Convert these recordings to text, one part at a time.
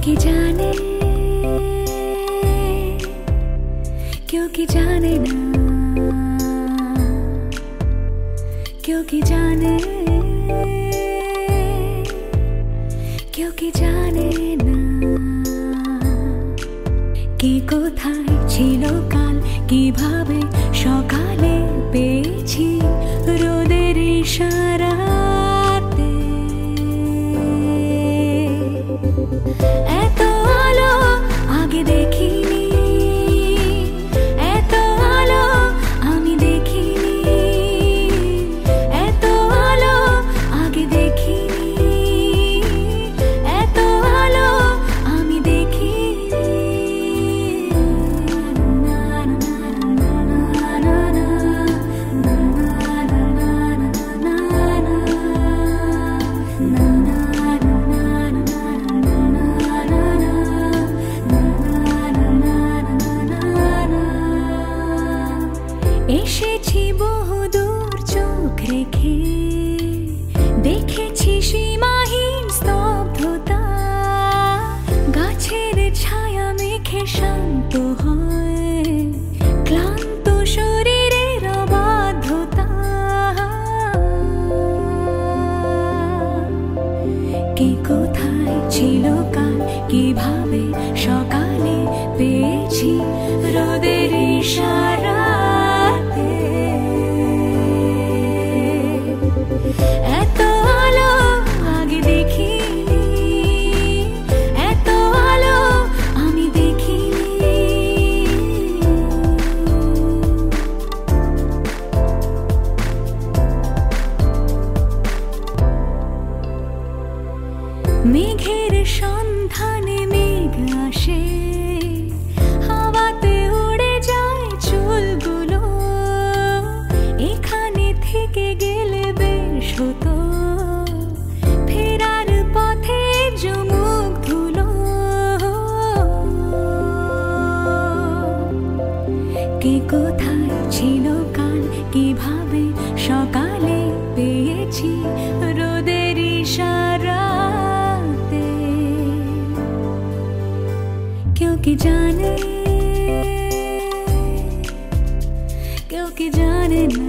क्योंकि जाने ना, क्योंकि जाने ना কি কোথায় ছিল কাল কিভাবে সকালে পেয়েছি রোদের ইশারাতে এত আলো আগে দেখিনি এত আলো আমি দেখিনি এত আলো আগে দেখিনি এত আলো আমি দেখিনি এসেছি বহুদূর চোখ রেখে দেখেছি সীমাহীন স্তব্ধতা গাছের ছায়া মেখে শান্ত হয় ক্লান্ত শরীরের অবাধ্যতা কে কোথায় ছিল কাল কিভাবে সকালে পেয়েছি রোদের ইশারা এত আলো আগে দেখিনি এত আলো আমি দেখিনি মেঘের সন্ধানে মেঘ আসে হাওয়াতে উড়ে যায় চুলগুলো এখানে থেকে গেলে বেশ হতো ফেরার পথে জমুক ধুলো কে কোথায় ছিল কাল কিভাবে সকালে পেয়েছি রোদের ইশারাতে क्योंकि जाने ना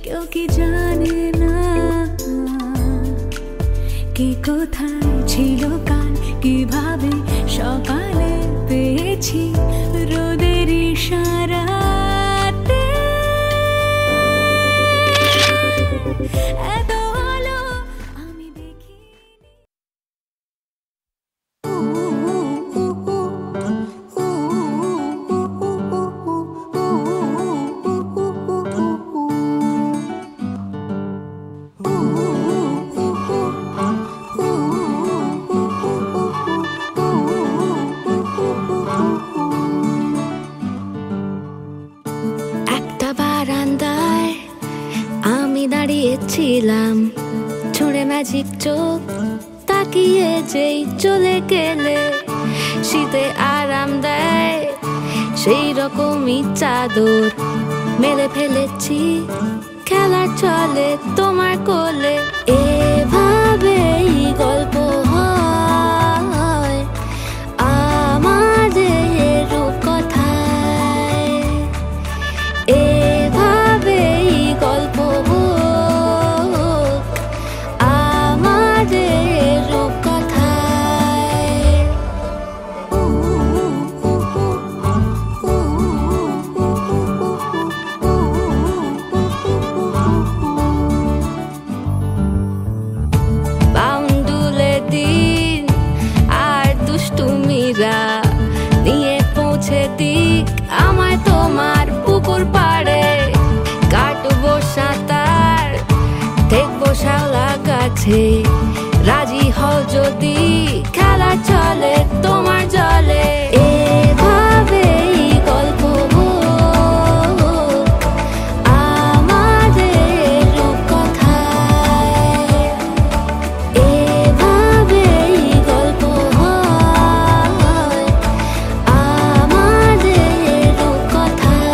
क्योंकि जाने ना কে কোথায় ছিল কাল কিভাবে সকালে পেয়েছি রোদের ইশারাতে এত আলো আমি দেখি ছিলাম ছুঁড়ে ম্যাজিক চোখ তাকিয়ে যেই চলে গেলে শীতে আরাম দেয় সেই রকমই চাদর মেলে ফেলেছি খেলার চলে তোমার কোলে এভাবেই গল্প হয় আমাদের রূপকথায় এভাবেই গল্প নিয়ে পৌঁছে দিক আমায় তোমার পুকুর পাড়ে কাটবো সাঁতার দেখবো শালা গাছে রাজি হও যদি খেলা চলে তোমার জলে এভাবেই গল্প আমাদের রূপকথায় এভাবেই গল্প আমাদের রূপকথায়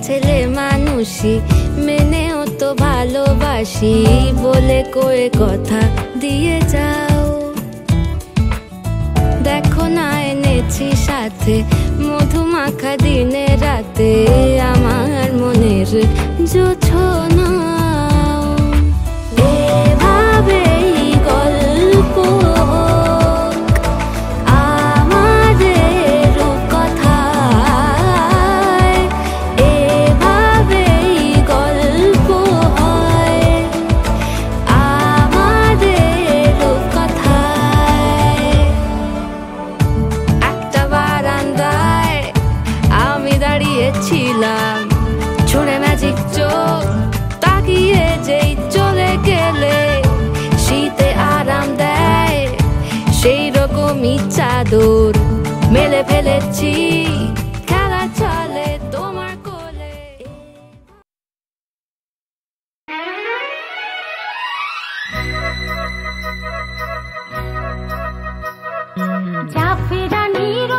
ছেলে মানুষই মেনেও তো ভালোবাসি বলে কয়ে কথা দিয়ে যাও। দেখো না এনেছি সাথে মধুমাখা দিনে রাতে আমার মনের জোছনা। এভাবেই গল্প আমাদের কথায়, এভাবেই গল্প হয় আমাদের কথায়। একটা বারান্দায় আমি দাঁড়িয়েছিলাম, ছুঁড়ে ম্যাজিক চোখ তাকিয়ে যেই চলে গেলে শীতে আরাম দেয় সেই রকমই চাদর মেলে ফেলেছি, খেলা চলে তোমার কোলে। জাফরানির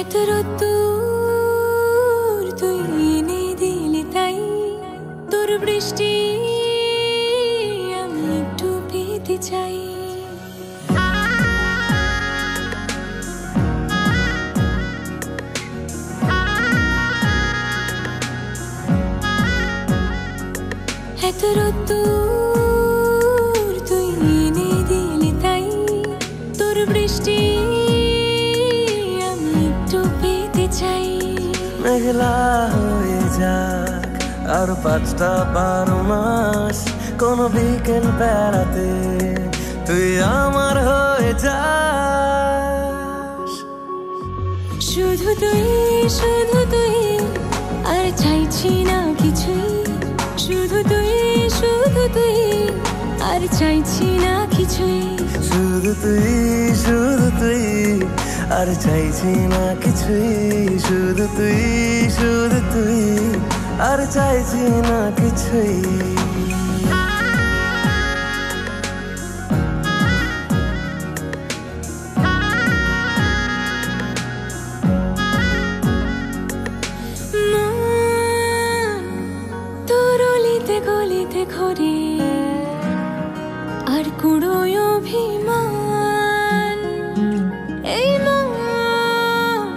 এত রোদ্দুর তুই এনে দিলি তাই তোর বৃষ্টি আমি একটু পেতে চাই। এত রোদ্দুর তুই এনে দিলি তাই তোর বৃষ্টি মেঘলা হয়ে যাক আর 5টা-12 মাস, কোন বিকেল বেড়াতে তুই আমার হয়ে যাস। শুধু তুই চাইছি না কিছুই, শুধু তুই শুধু তুই, আর চাইছি না কিছুই, শুধু তুই শুধু তুই, আর চাইছি না কিছুই। তোর অলিতে গলিতে ঘরে আর কুড়োয় অভিমান, এই মন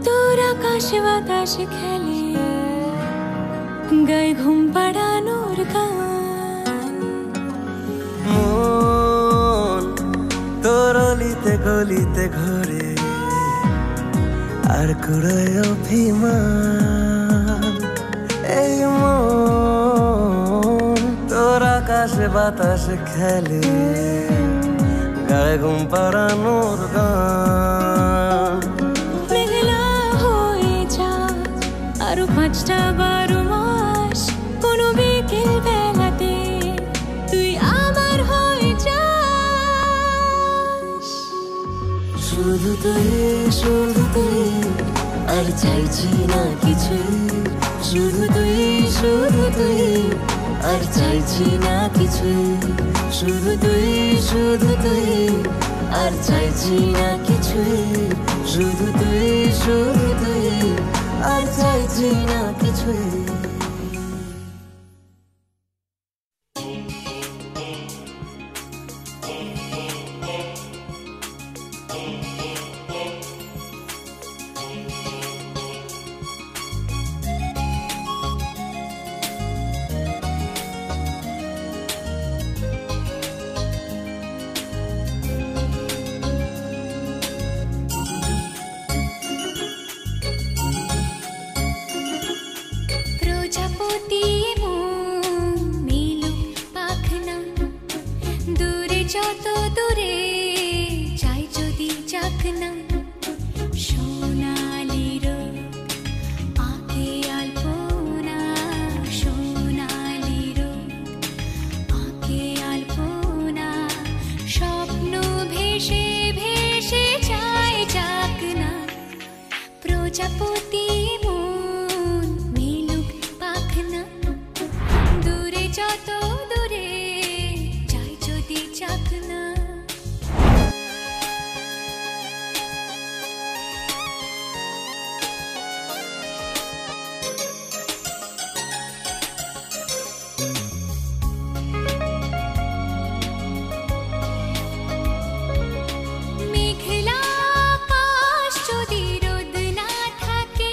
তোর আকাশে বাতাসে খেলে, গায়ে ঘুম পাড়ানোর গান। মন তোর অলিতে গলিতে ঘরে আর কুড়োয় অভিমান, এই মন তোর আকাশে বাতাসে খেলে, গায়ে ঘুম পাড়ানোর গান। মেঘলা হয়ে যা আরো 5টা 12 মাস, কোনো বিকেল বেলাতে তুই আমার হয়ে যাস। শুধু তুই শুধু তুই, আর চাইছি না কিছুই, শুধু তুই শুধু তুই, আর চাইছি না কিছুই, শুধু তুই শুধু তুই, আর চাইছি না কিছুই, শুধু তুই শুধু তুই, আর চাইছি না কিছুই। প্রজাপতি মিলুক পাখনা, দূরে যত দূরে চাই যদি চাকনা, সোনালি রোদ আঁকে আলপনা, সোনালি রোদ আঁকে আলপনা, স্বপ্ন ভেসে ভেসে যায় চাকনা। প্রজাপতি যত দূরে চাই যদি চাকনা। মেঘলা আকাশ যদি রোদ না থাকে,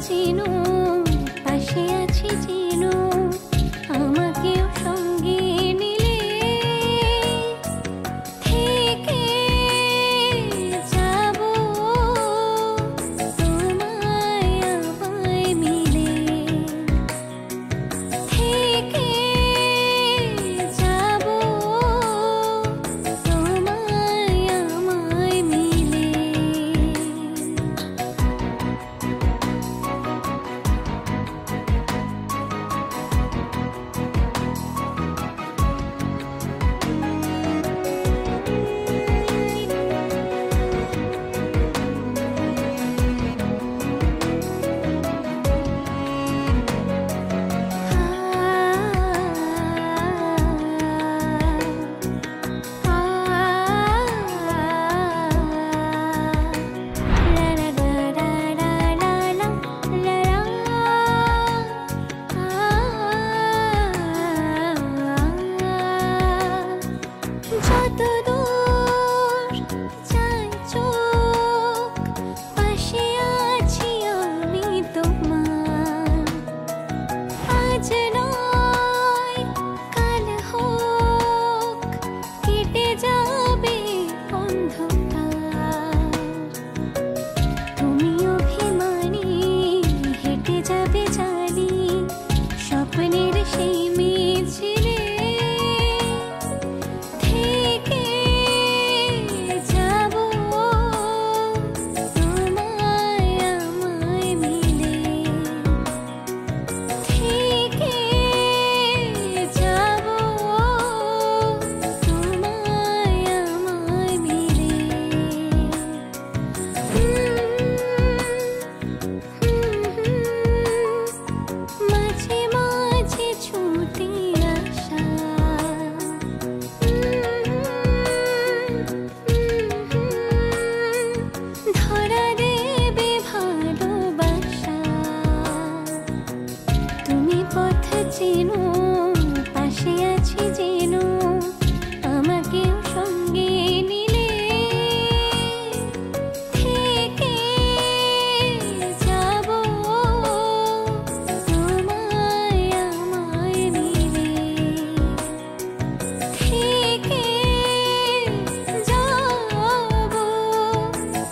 চিনো পাশে আছি চিনো আমাকেও সঙ্গে নিলে থেকে যাব তোমায় আমায় মিলে থেকে যাব তোমায় আমায় মিলে যতদূর যায় চোখ পাশে আছি আমি তোমার আজ নয় কাল হোক কেটে যাবে অন্ধকার তুমি অভিমানী হেঁটে যাবে জানি স্বপ্নের সেই মিছিলে থেকে যাব তোমায় আমায় মিলে থেকে যাব তোমায় আমায় মিলে মাঝে মাঝে ছুটে আসা ধরা দেবে ভালোবাসা তুমি পথ চেনো পাশে আছি চেনো আমাকেও সঙ্গে নিলে থেকে যাব তোমায় আমায় মিলে থেকে যাব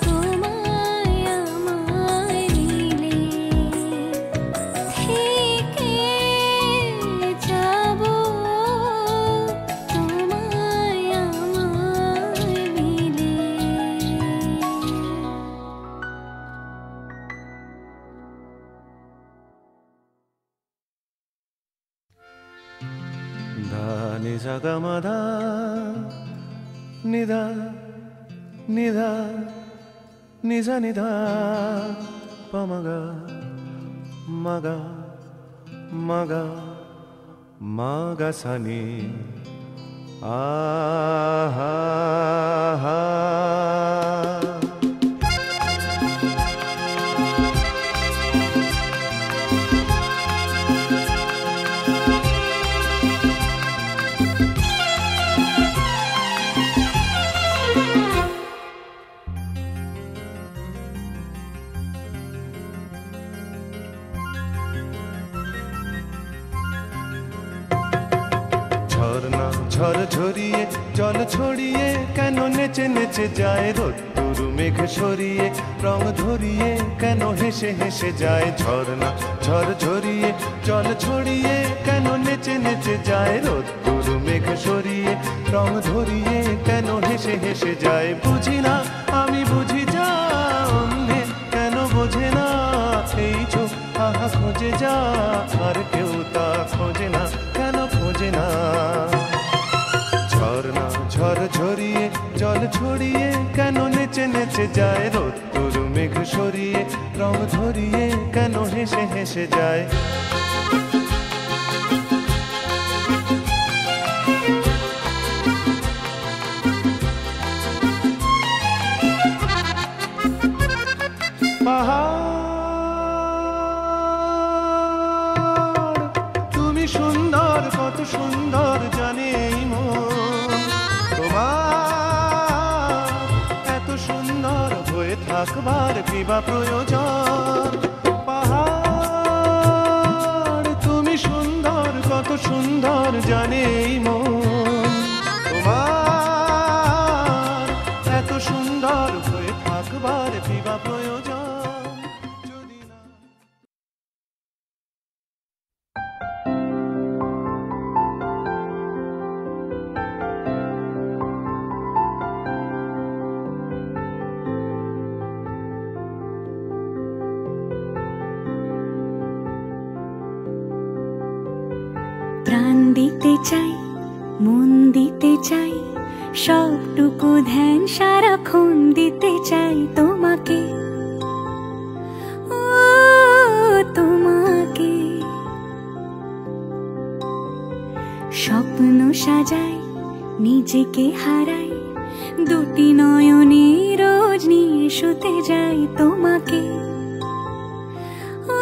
তোমায় আমায় মিলে থেকে যাব তোমায় আমায় মিলে धा नि सा ग म धा नि धा नि धा नि सा नि धा प म ग म ग म ग म ग सा नि आ हा हा ঝর্ণা ঝড় ঝরিয়ে জল ছড়িয়ে কেন নেচে নেচে যায় রোদ্দুর মেঘ সরিয়ে রং ধরিয়ে কেন হেসে হেসে যায় ঝর্ণা ঝড় ঝরিয়ে জল ছড়িয়ে কেন নেচে নেচে যায় রোদ্দুর মেঘ সরিয়ে রং ধরিয়ে কেন হেসে হেসে যায় বুঝি না আমি বুঝি যা অন্যে কেন বোঝে না এই চোখ আহা খোঁজে যা আর কেউ তা খোঁজে না কেন খোঁজে না ঝর্ণা ঝড় ঝরিয়ে জল ছড়িয়ে কেন নেচে নেচে যায় রোদ্দুর মেঘ সরিয়ে রং ধরিয়ে কেন হেসে হেসে যায় পাহাড় তুমি সুন্দর কত সুন্দর জানে এই মন তোমার এত সুন্দর হয়ে থাকবার কি বা প্রয়োজন পাহাড় সুন্দর জানে এই মন, তোমার এত সুন্দর হয়ে থাকবার বিবা প্রয়োজন যদি না। প্রাণ দিতে চাই, মন দিতে চাই, সবটুকু ধ্যান সারাক্ষণ দিতে চাই তোমাকে, ও তোমাকে। স্বপ্ন সাজাই, নিজেকে হারাই, দুটি নয়নে রোজ নিয়ে শুতে যাই তোমাকে, ও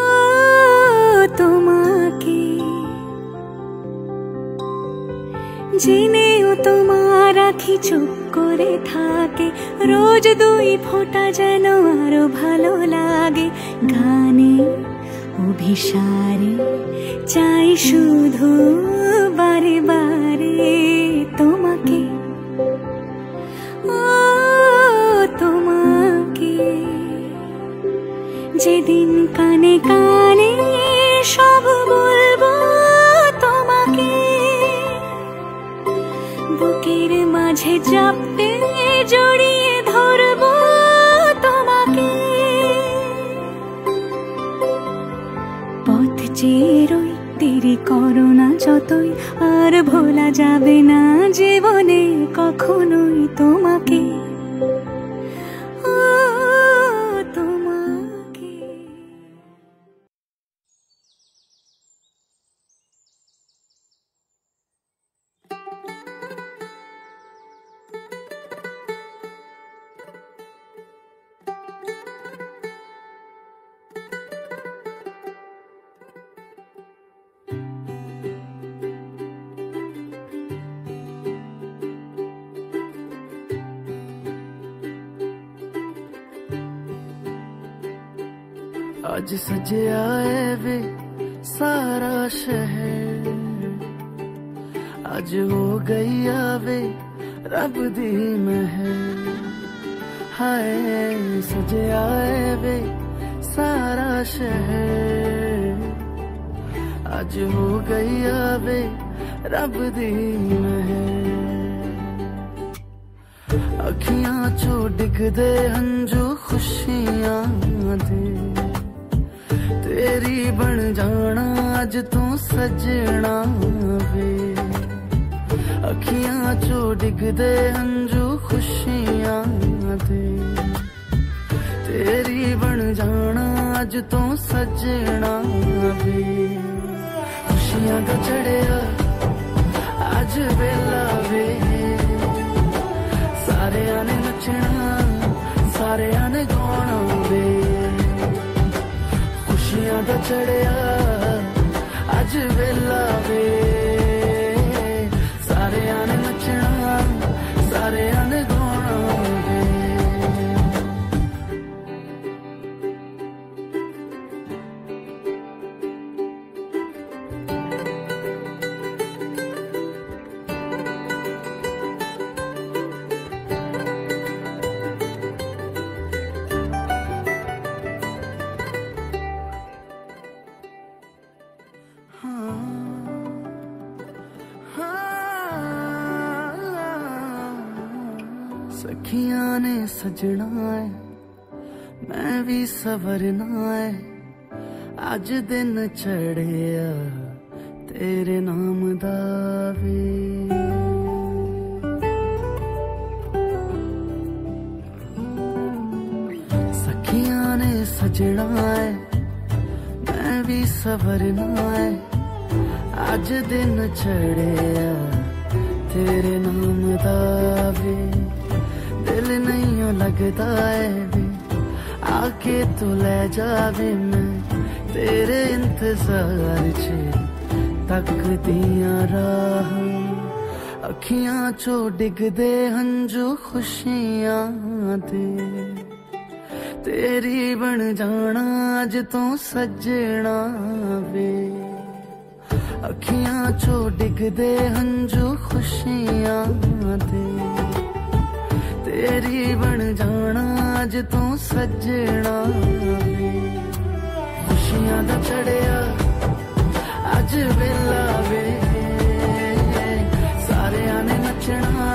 তোমাকে। জেনেও তোমার আখি চুপ করে থাকে, রোজ দুই ফোঁটা যেন আরো ভালো লাগে। গানে অভিসারে চাই শুধু বারে বারে তোমাকে, ও তোমাকে। যেদিন কানে কানে সব বলবো তোমাকে, বুকের মাঝে চাপতে জড়িয়ে ধরবো তোমাকে। পথ চেয়ে রই, দেরি করো না যতই, আর ভোলা যাবে না জীবনে কখনোই তোমাকে, ও তোমাকে। आज सजया है वे सारा शहर, आज हो गई आवे रब दी महर। हाय सजया है वे सारा शहर, आज हो गई आवे रब दी महर। अखियां चो डिगदे हंजू खुशियां दे, तेरी बन जाना अज तू सजना वे। अखियां चो डिगदे हंजू खुशियां दे, तेरी बन जाना अज तू सजना वे। खुशियां दा चढ़िया अज वेला वे, सारे ने नचना सारे ने गाना वे। खुशियां दा चढ़िया अज वेला वे, सारे ने नचना सारे ने गाना वे। सखियां ने सजना है, मैं भी सवरना है, अज दिन चढ़िया तेरे नाम दा वे। सखियां ने सजना है, मैं भी सवरना है, अज दिन चढ़िया तेरे नाम दा वे। दिल नहीं लगता है वे, आके तू ले जावे, मैं तेरे इंतजार च तकदियां राह। अखियां चो डिगदे हंजू खुशियां दे, तेरी बन जाना अज तू सजना वे। अखियां चो डिगदे हंजू खुशियां दे तेरी बन जाना अज तू सजना वे खुशियां दा चढ़िया अज वेला वे सारियां ने नचना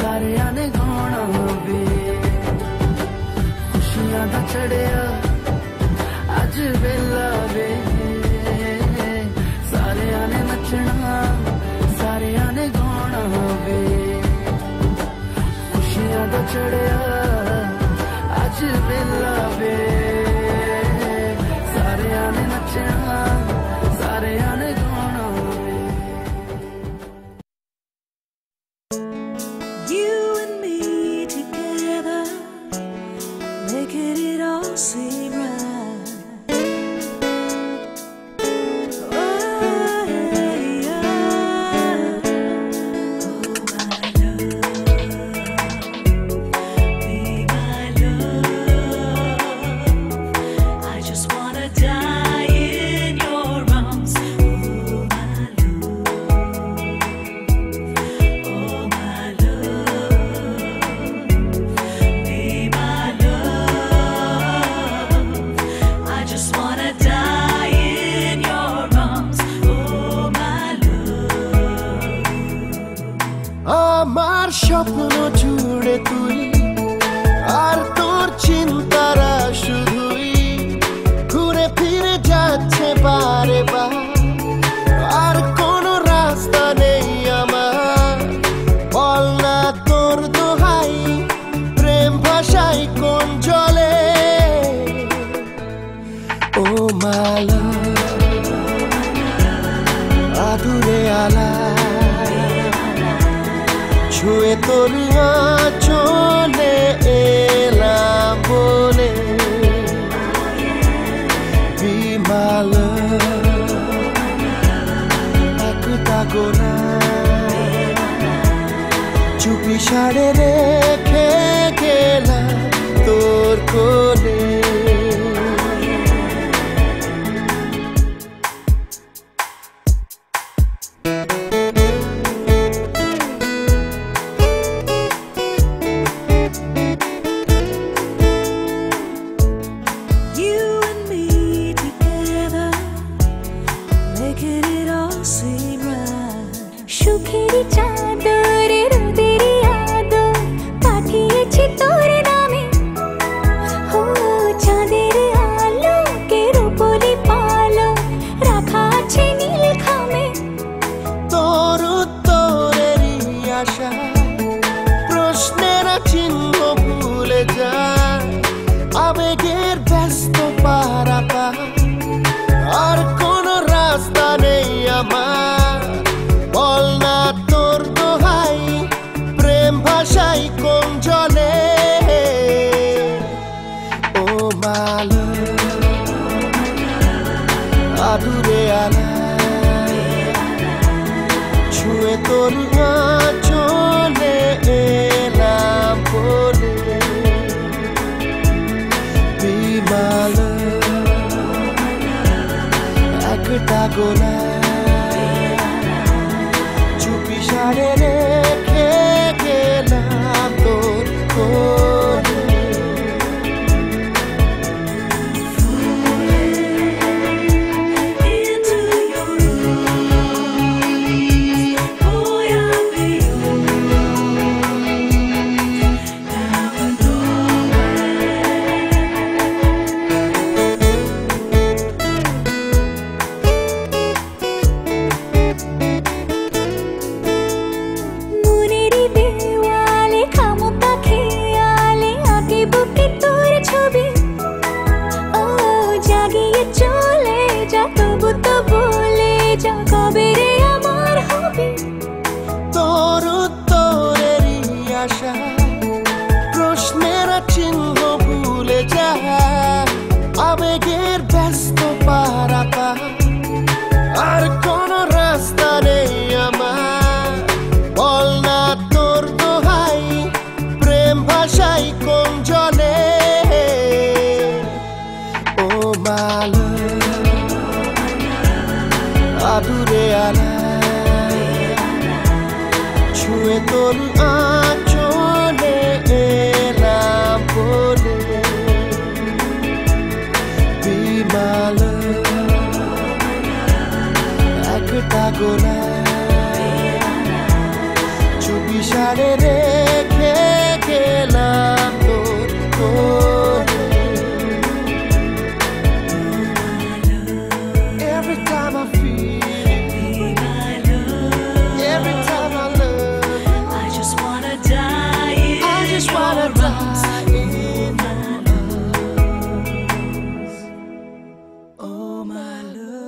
सारियां ने गाना वे खुशियां दा चढ़िया अज वेला वे सारियां ने नचना सारियां ने गाना वे खुशियां दा चढ़िया अज वेला वे सारियां ने नचना सारियां ने गाना वे You and me together, making it all seem right. আমার স্বপ্ন জুড়ে তুই আর তোর চিন্তারা শুধুই ঘুরে ফিরে যাচ্ছে বারে বার আর কোনো রাস্তা নেই আমার বল না তোর দোহাই প্রেম ভাষাই কোন জলে ও মালা আদুরে আলা ছুঁয়ে তোর চলে এলাম বলে বিমাল একটা গোনা চুপি সাড়ে রেখে গেলাম তোর কোলে প্রশ্নেরা চিহ্ন ভুলে যায় আবেগের ব্যস্ত পারাপা আর কোনো রাস্তা নেই আমার বল না তোর দোহাই প্রেম ভাষাই কোন জলে ও মাল আদুরে আলা ছুঁয়ে তোর চলে এলাম বলে বিমাল একটা গোলা চুপি সাড়ে রেখে গেলাম তোর কোলে তোর আঁচলে এলাম বলে Be my love একটা গোলাপ চুপি সারে রেখে গেলাম তোর কোলে Every time I feel Every time I love I just wanna die in I just wanna your arms. die in your arms Oh my love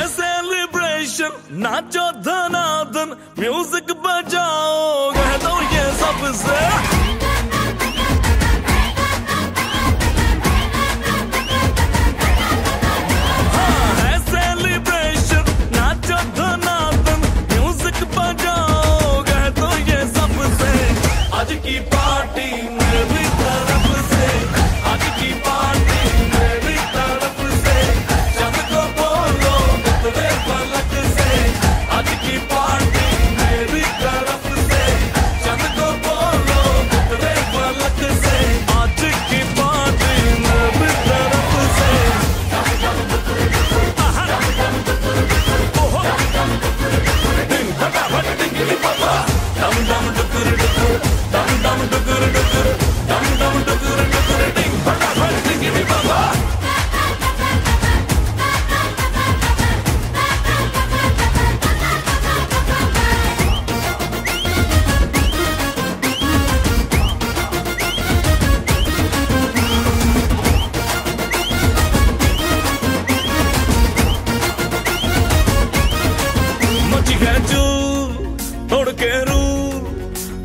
celebration नाचो धनाधन म्यूजिक बजाओ कह दो ये सबसे हाँ है सेलिब्रेशन नाचो धनाधन म्यूजिक बजाओ कह दो ये सबसे आज की पार्टी मेरी तरफ से आज की पार्टी मेरी तरफ से जब को बोलो तेरे पलक से आज की पार्टी मेरी तरफ से जब को बोलो तेरे पलक से आज की पार्टी मेरी तरफ से दिन फटाफट टिंगी पापा दम दम डुकुर डुकुर दम दम डुकुर डुकुर दम दम डुकुर डुकुर दिन फटाफट टिंगी पापा मची है चूर तोड़ के रूर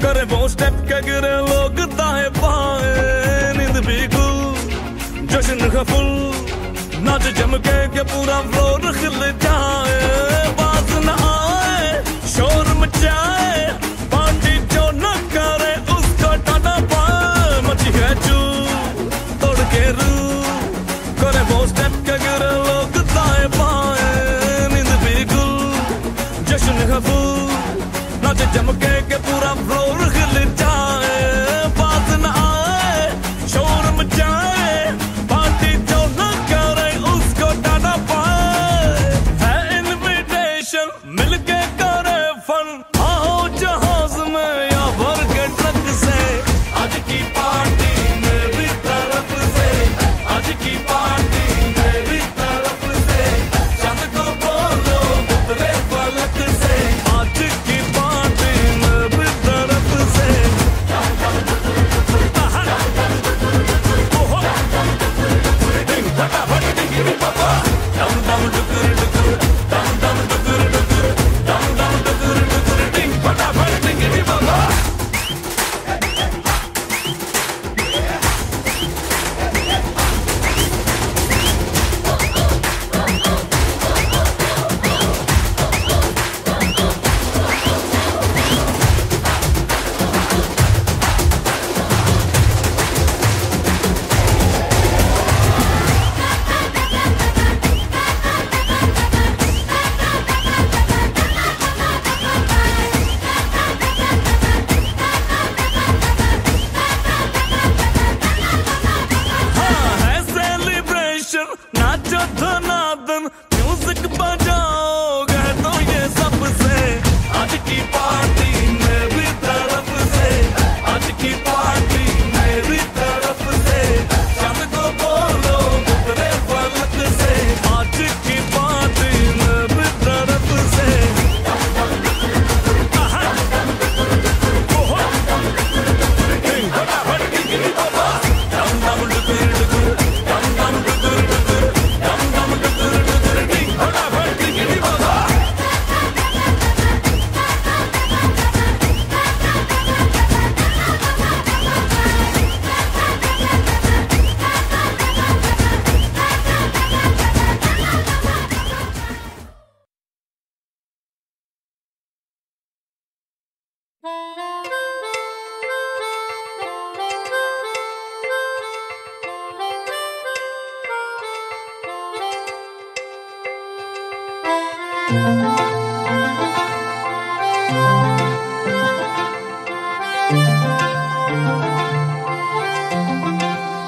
करे वो स्टेप के गिरे लोग दाएं बाएं नींद भी गुल जश्न का फुल नाच जम के पूरा फ्लोर खिल जाए बात न आए शोर मचाए पार्टी जो न करे उसको टाटा पाए मची है चूर तोड़ के रूर करे वो स्टेप के गिरे लोग दाएं बाएं नींद भी गुल जश्न का फूल नाच जमके के पूरा फ्लोर खिल जाए बात न आए शोर मचाए पार्टी जो न करे उसको टाटा पाए है इनविटेशन मिलके करे फन आओ जहां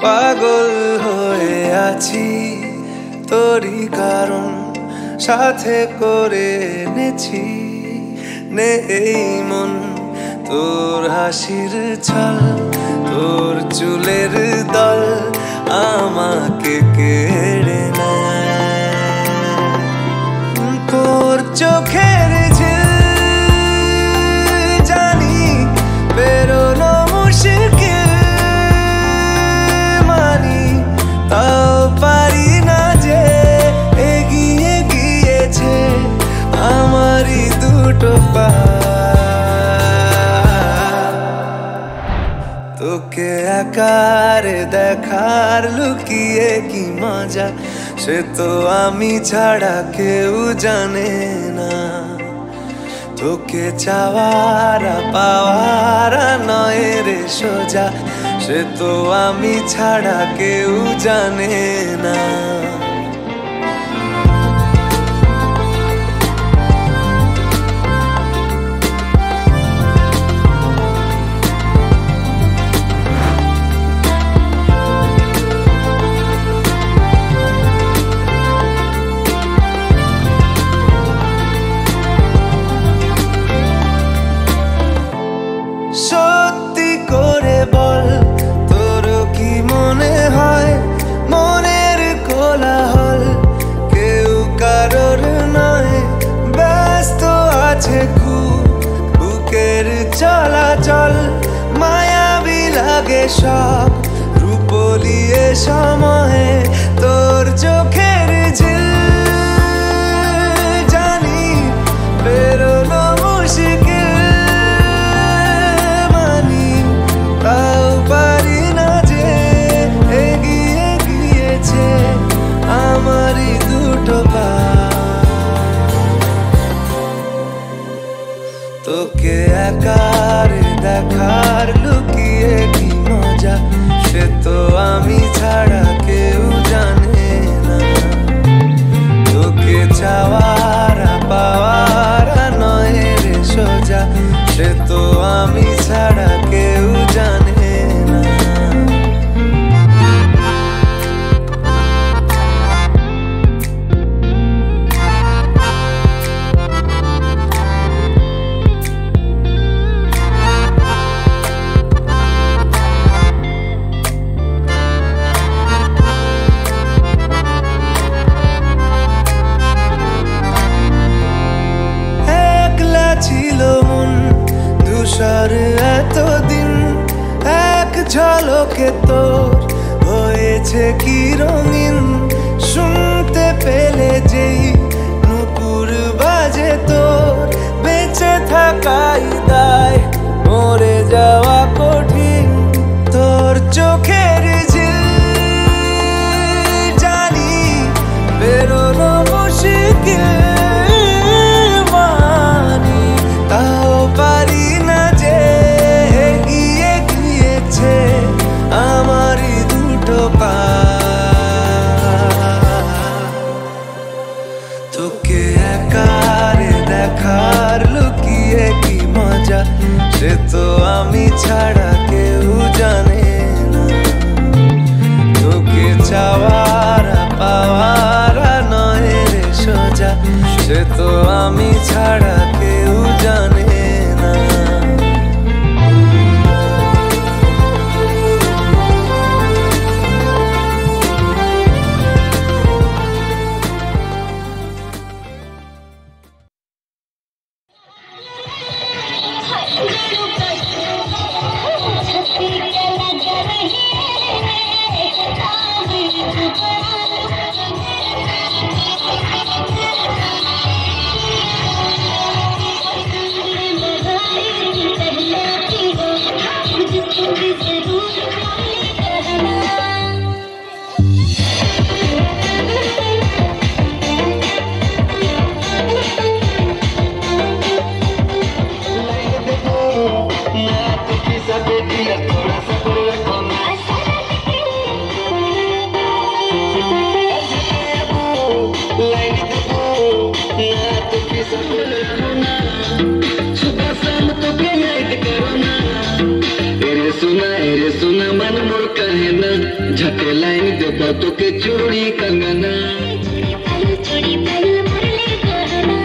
পাগল হয়ে আছি তোরই কারণ সাথে করে এনেছি নে এই মন তোর হাসির ছল তোর চুলের দল আমাকে কেড়ে নেয় তোর চোখের ঝিল জানি বেরোনো মুশকিল মানি তাও পারি না যে এগিয়ে গিয়েছে আমারই দুটো পা তোকে আকারে দেখার লুকিয়ে কি মজা সে তো আমি ছাড়া কেউ জানে না তোকে চাওয়ারা পাওয়ারা নয় রে সোজা সে তো আমি ছাড়া কেউ জানে না সত্যি করে বল তোর কি মনে হয় মনের কোলাহল কেউ কারোর নয় ব্যস্ত আছে খুব বুকের চলাচল মায়াবী লাগে সব রূপলিয়ে সময়ে তোর চোখের ঝিল জানি বেরোনো মুশকিল তাও পারি না যে এগিয়ে গিয়েছে আমারই দুটো পা তোকে একারে দেখার লুকিয়ে কি মজা সে তো আমি ছাড়া কেউ জানে না তোকে চাওয়ারা পাওয়ারা নয় রে সোজা সে তো আমি ছাড়া কেউ জানে না একলা ছিল মন ধূসর এতদিন এক ঝলকে তোর হয়েছে কি রঙিন শুনতে পেলে যেই নুপুর বাজে তোর বেঁচে থাকাই দায় মরে যাওয়া কঠিন তোর চোখের ঝিল জানি বেরোনো মুশকিল মানি তাও পারি না যে এগিয়ে গিয়েছে আমারই দুটো পা তোকে একারে দেখার লুকিয়ে কি মজা সে তো আমি ছাড়া কেউ জানে না তোকে চাওয়ারা পাওয়ারা নয় রে সোজা সে তো আমি ছাড়া কেউ জানে না Thank you. चूड़ी कंगना चूड़ी पायल मुरली गहना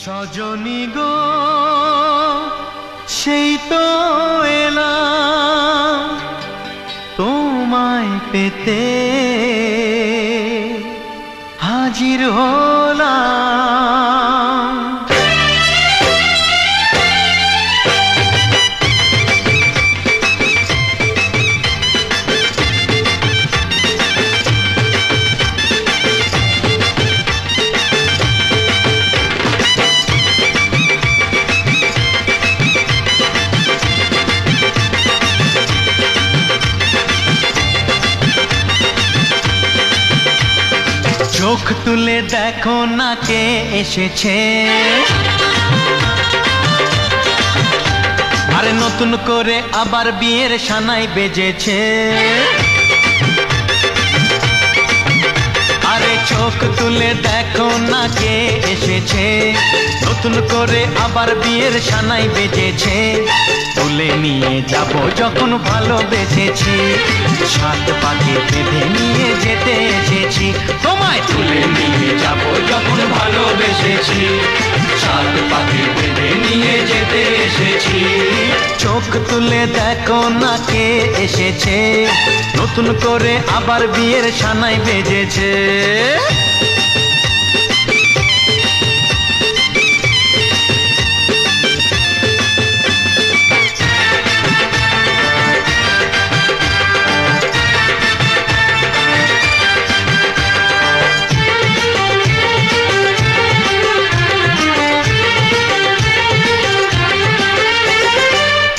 সজনী গো সেই তো এলাম তোমায় পেতে হাজির হলাম। চোখ তুলে দেখো না কে এসেছে, আরে নতুন করে আবার বিয়ের সানাই বেজেছে। আরে চোখ তুলে দেখো না কে এসেছে, নতুন করে আবার বিয়ের সানাই বেজেছে। তুলে নিয়ে যাব যখন ভালোবেসেছি, সাত পাকে বেঁধে নিয়ে যেতে এসেছি। তোমায় তুলে নিয়ে যাব যখন ভালোবেসেছি, সাত পাকে বেঁধে নিয়ে যেতে এসেছি। চোখ তুলে দেখো না কে এসেছে, নতুন করে আবার বিয়ের সানাই বেজেছে।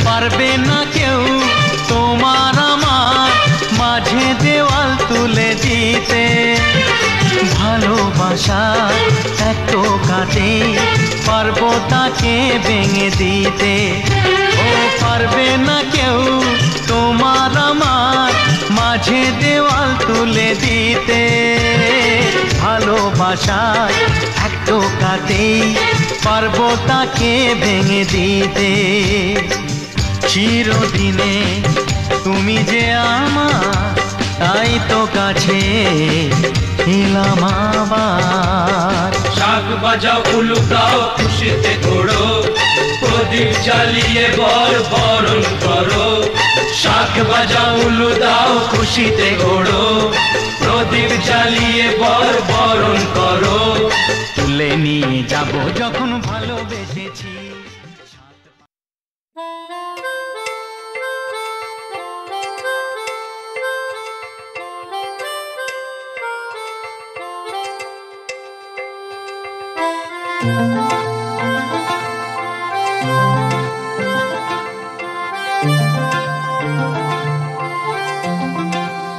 পারবে না কেউ তোমার আমার মাঝে দেওয়াল তুলে দিতে, ভালোবাসা এত কাটে পারবো তাকে ভেঙে দিতে। ও পারবে না কেউ তোমার আমার মাঝে দেওয়াল তুলে দিতে, ভালোবাসা এত কাটে পারবো তাকে ভেঙে দিতে। চিরদিনে তুমি যে আমার, তাই তো কাছে এলাম আবার। শাক বাজাও উলু গাও খুশিতে ঘোড়ো, প্রদীপ জ্বালিয়ে বরণ করো। শাক বাজাও উলু দাও খুশিতে ঘোড়ো, প্রদীপ জ্বালিয়ে বরণ করো। তুলে নিয়ে যাব যখন ভালোবেসেছি।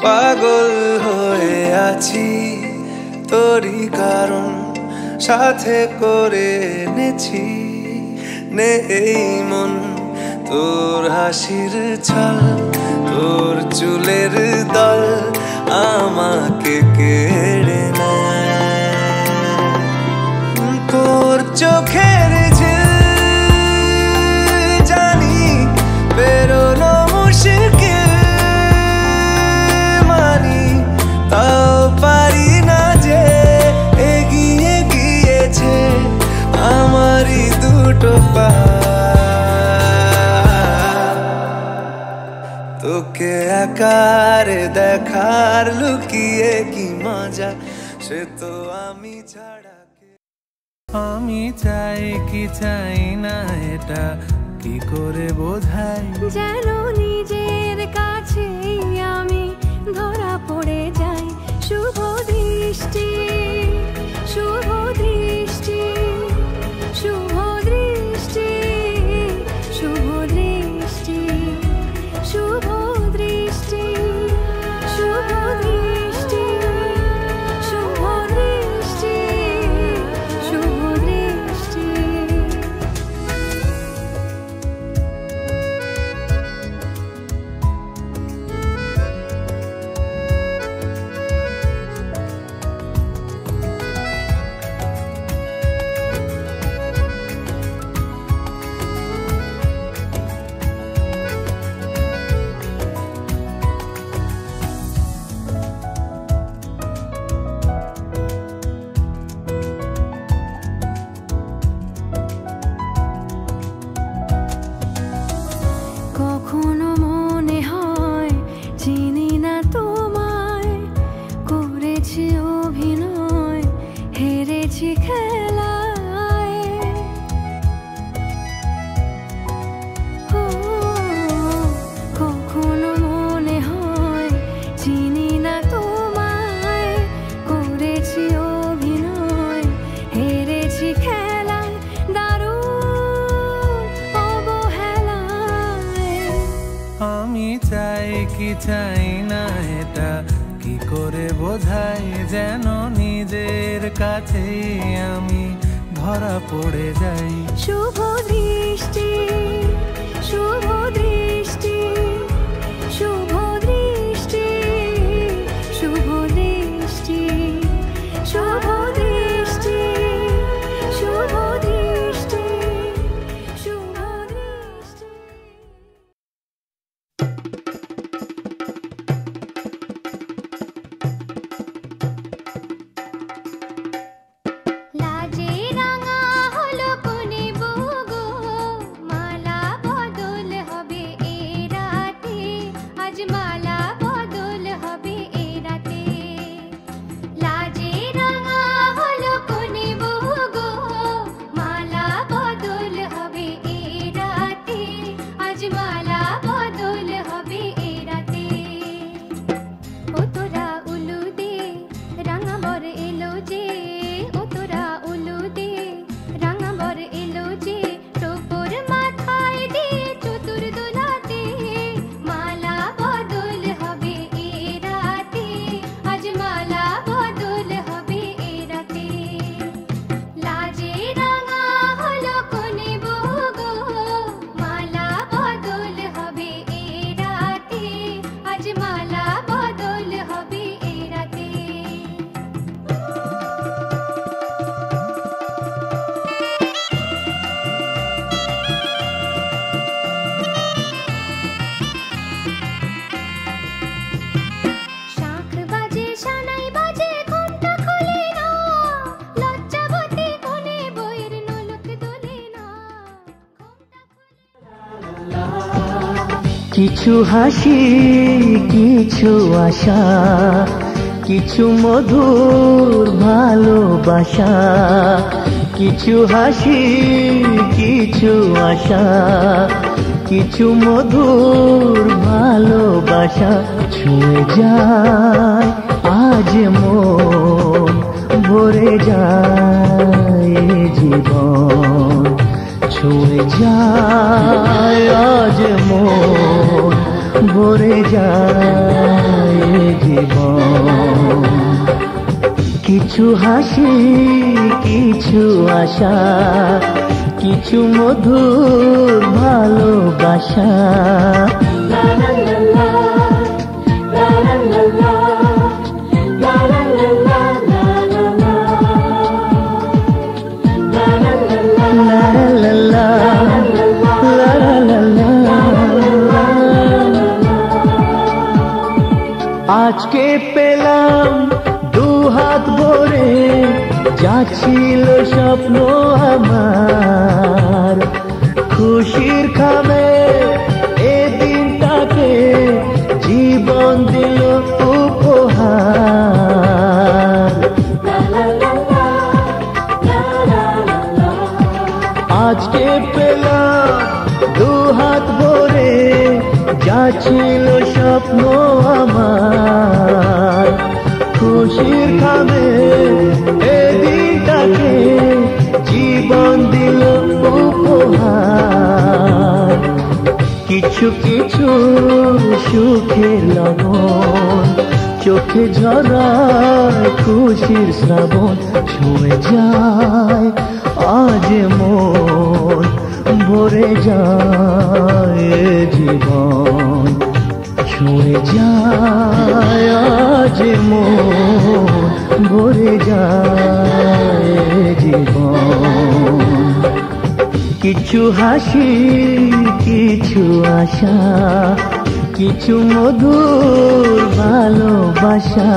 পাগল হয়ে আছি তোরই কারণ, সাথে করে এনেছি নে এই মন। তোর হাসির ছল, তোর চুলের দল আমাকে কেড়ে নেয়। তোর চোখের জানি বেরোনো মুশকিল, মানি তাও পারি না যে এগিয়ে গিয়েছে আমারই দুটো পা। তোকে একারে দেখার লুকিয়ে কি মজা, সে তো আমি ছাড়া। আমি চাই কি চাই না এটা কি করে বোঝাই, যেন নিজের কাছেই আমি ধরা পড়ে যাই। শুভ দৃষ্টি, শুভ দৃষ্টি, শুভ দৃষ্টি, শুভ দৃষ্টি, শুভ দৃষ্টি, শুভ দৃষ্টি, শুভ দৃষ্টি, শুভ দৃষ্টি। করে বোঝাই যেন নিজের কাছে আমি ধরা পড়ে যাই। শুভ দৃষ্টি, শুভ দৃষ্টি, শুভ দৃষ্টি, শুভ দৃষ্টি, শুভ দৃষ্টি, শুভ দৃষ্টি, শুভ দৃষ্টি। লাজে রাঙা হলো কোনে বগো, মালা বদল হবে এ রাতে, আজ মালা বদল হবে এ রাতে। লাজে রাঙা হলো কোনে বগো, মালা বদল হবে এ রাতে, আজ মালা বদল হবে এ রাতে। ও তোরা উলু দে রাঙা বর এলো যে, ও তোরা উলু দে রাঙা বর এলো যে, টোপর মাথায় দিয়ে চতুর দোলাতে, মালা বদল হবে এ রাতে, আজ মালা বদল হবে এ রাতে। লাজে রাঙা হলো কোনে বগো, মালা বদল হবে এ রাতে, আজ মালা বদল হবে এ রাতে। শাঁখ বাজে সানাই বাজে ঘন্টা খোলে না, লজ্জাবতী কোনে বইয়ের নোলক দোলে না, কিছু হাসি, কিছু আশা, কিছু মধুর ভালোবাসা। কিছু হাসি, কিছু আশা, কিছু মধুর ভালোবাসা। ছুঁয়ে যায় আজ মন, ভরে যায় এ জীবন। ছুঁয়ে যায় আজ মন, ভরে যায় এ জীবন। কিছু হাসি, কিছু আশা, কিছু মধুর ভালোবাসা। আজকে পেলাম দু হাত ভরে, যা ছিল স্বপ্ন আমার। খুশির খামে এ দিনটাকে জীবন দিল উপহার। আজকে পেলাম দু হাত ভরে, যা ছিল স্বপ্ন আমার। খুশির খামে এ দিনটাকে জীবন দিল উপহার। কিছু কিছু সুখের লবণ, চোখে ঝরায় খুশির শ্রাবণ। ছুঁয়ে যায় আজ মন, ভরে যায় এ জীবন। ছুঁয়ে যায় আজ মন, ভরে যায় এ জীবন। কিছু হাসি, কিছু আশা, কিছু মধুর ভালোবাসা।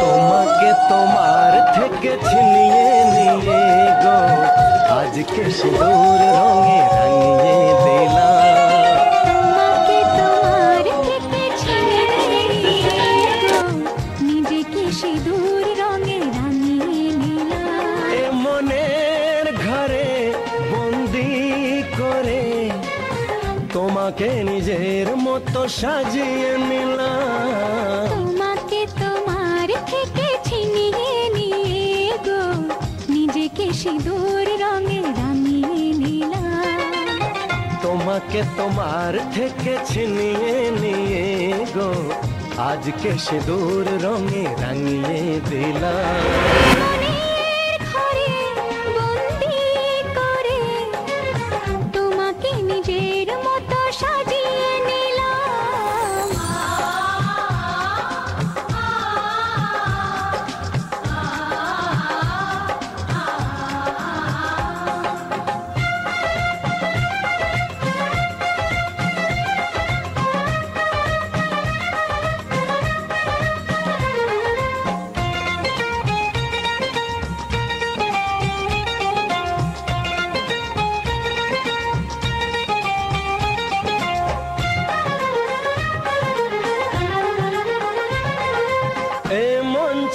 তোমাকে তোমার থেকে ছিনিয়ে নিয়ে গো, আজকে সিঁদুর রঙে রাঙিয়ে দিলাম। তোমাকে তোমার থেকে ছিনিয়ে নিয়ে গো, নিজেকে সিঁদুর রঙে রাঙিয়ে নিলাম। এ মনের ঘরে বন্দি করে তোমাকে নিজের মতো সাজিয়ে নিলাম। তোমাকে তোমার থেকে ছিনিয়ে নিয়ে গো নিজেকে সিঁদুর রঙে রাঙিয়ে নিলাম। তোমাকে তোমার থেকে ছিনিয়ে নিয়ে গো আজকে সিঁদুর রঙে রাঙিয়ে দিলাম। মনের ঘরে বন্দি করে তোমাকে নিজের মতো সাজিয়ে নিলাম।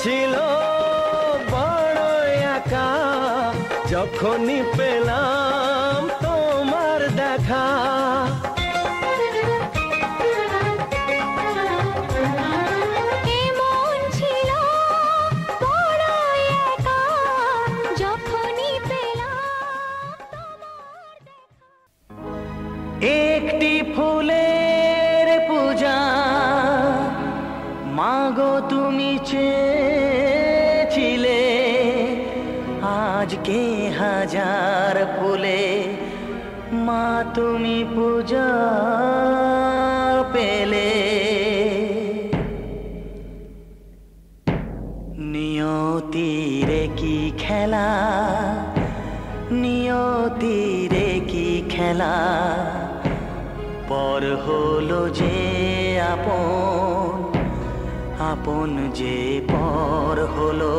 ছিল বড় একা যখনই পেলাম তোমার দেখা। এমন ছিল বড় একা যখনই পেলাম তোমার দেখা। একটি ফুলের পূজা মাগো তুমি চেয়েছিলে, আজকে হাজার ফুলে মা তুমি পূজা পেলে। নিয়তিরে কি খেলা, নিয়তিরে কি খেলা, পর হলো যে আপন, আপন যে পর হলো।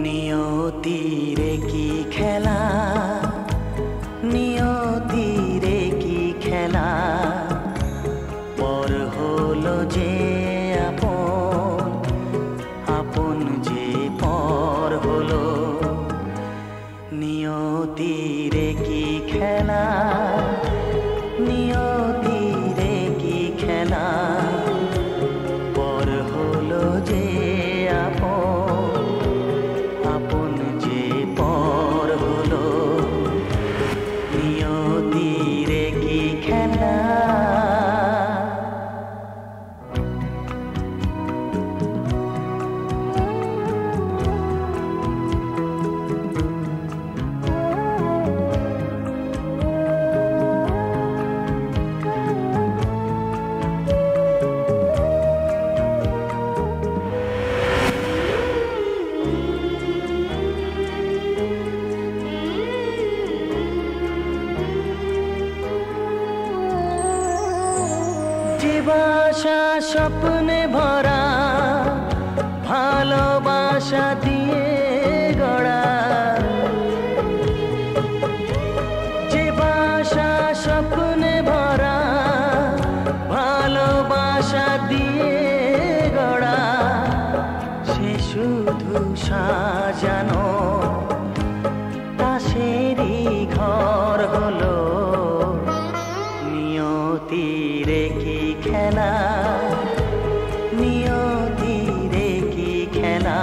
নিয়তিরে কি খেলা, নিয়তিরে কি খেলা, পর হলো যে আপন, আপন যে পর হলো। নিয়তিরে কি খেলা, নিয়তিরে কি খেলা, পর হলো যে আপন, আপন যে পর হলো। নিয়তিরে কি খেলা। ভালোবাসা স্বপ্নে ভরা, ভালোবাসা দিয়ে গড়া, যে বাসা স্বপ্নে ভরা, ভালোবাসা দিয়ে গড়া, সে শুধু সাজানো তাসেরই ঘর হলো। নিয়তিরে কি খেলা, নিয়তিরে কি খেলা,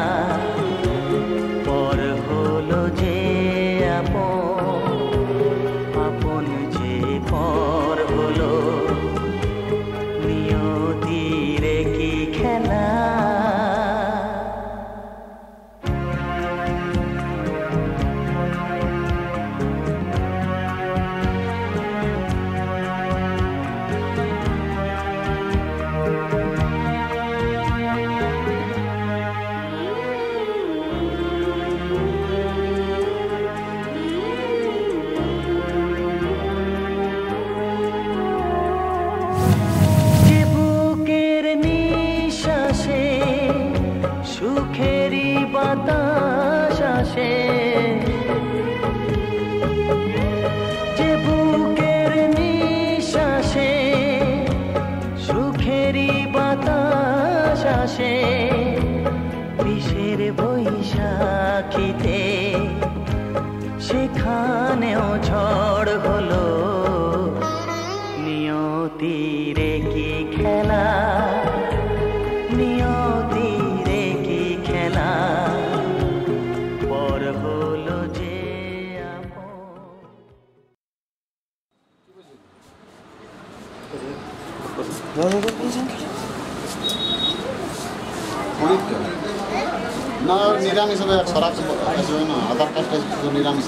না নিরামিষ হবে খারাপ আসবে না আধার কার্ডটা শুধু নিরামিষ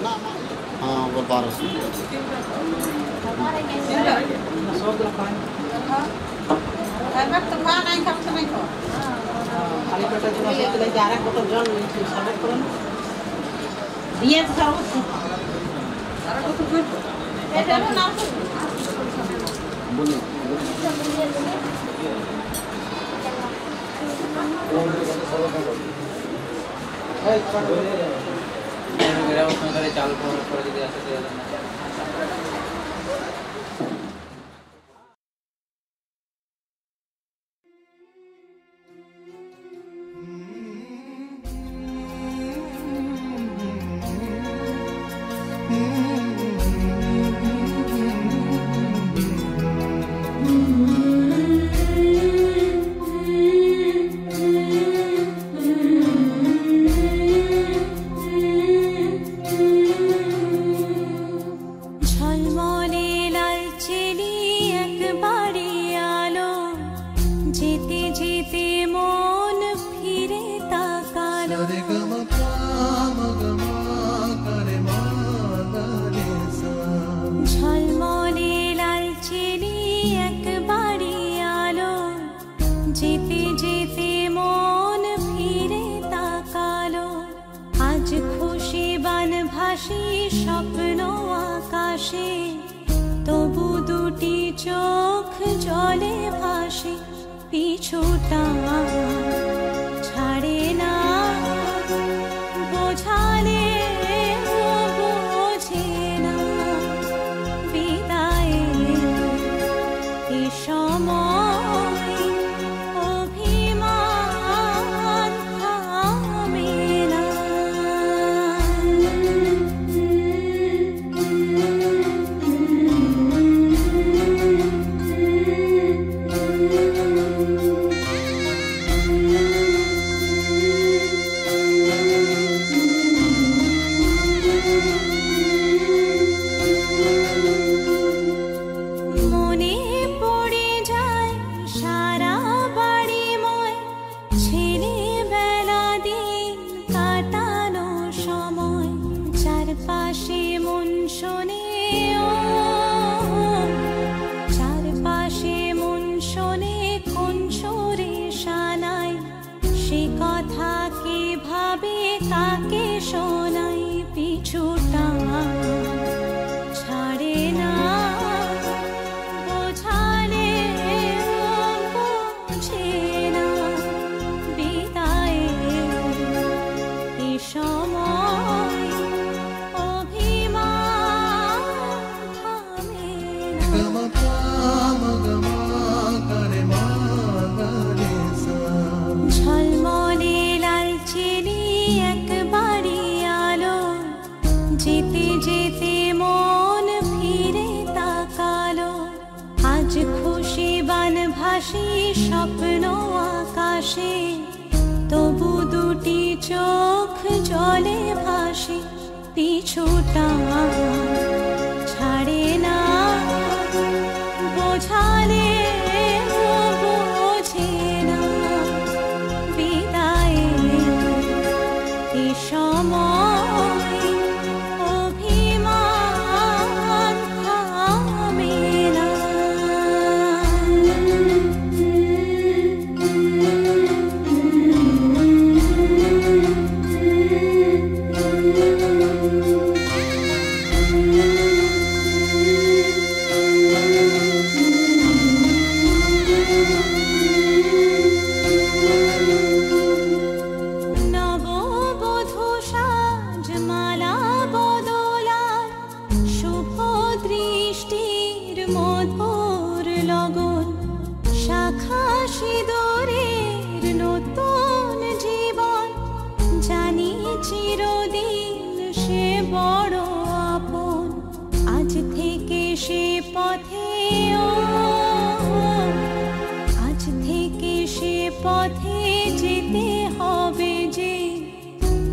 না হ্যাঁ বল 1200 এবার তো খাওয়া নাই খাচ্ছে নাই তো খালি পেটের জন্য আসলে কি আরেক বোতল জল সার্ভ করুন দিয়ে খাও আরেক বোতল জল এটা না বলি मेरा उसमें करे चाल पर दिया सकते हैं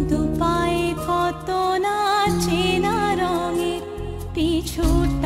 দুপায়ে কত না চেনা রঙের পিছুটা